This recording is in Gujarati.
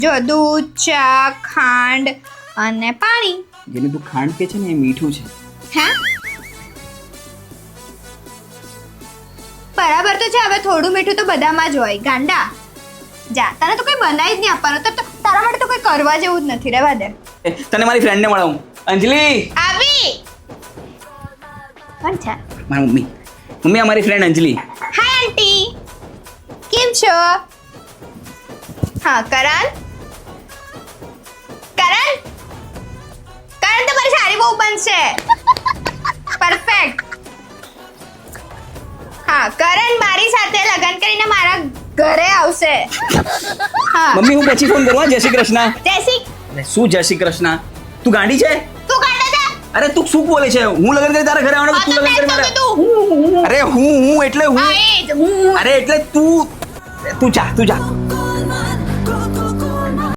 જો દૂધ, ચા, ખાંડ અને પાણી. જેને તું ખાંડ કે છે ને એ મીઠું છે. હે? બરાબર તો છે, હવે થોડું મીઠું તો બધામાં જ હોય ગાંડા. જા, તને તો કોઈ બનાવી જ નહીં આપવાનું, તો તારા માટે તો કોઈ કરવા જેવું જ નથી. રહેવા દે. તને મારી ફ્રેન્ડને મળાવું. અંજલિ, આવી. કોણ છે? મારી મમ્મી. મમ્મી, આ મારી ફ્રેન્ડ અંજલિ. હાય આંટી, કેમ છો? હા, કરણ કરણ કરણ તમારી સારી બહુ બનશે. પરફેક્ટ. હા, કરણ મારી સાથે લગ્ન કરીને મારા ઘરે આવશે. હા. મમ્મી, હું પછી ફોન કરું. જય શ્રી કૃષ્ણ. જયસી, અરે શું જય શ્રી કૃષ્ણ? તું ગાંડી છે? તું કાઢે છે? અરે તું શું બોલે છે? હું લગ્ન કરી તારા ઘરે આવવાનો કે તું લગ્ન કરી મારા? તું. અરે હું એટલે હું. હા, એ જ હું. અરે એટલે તું જા.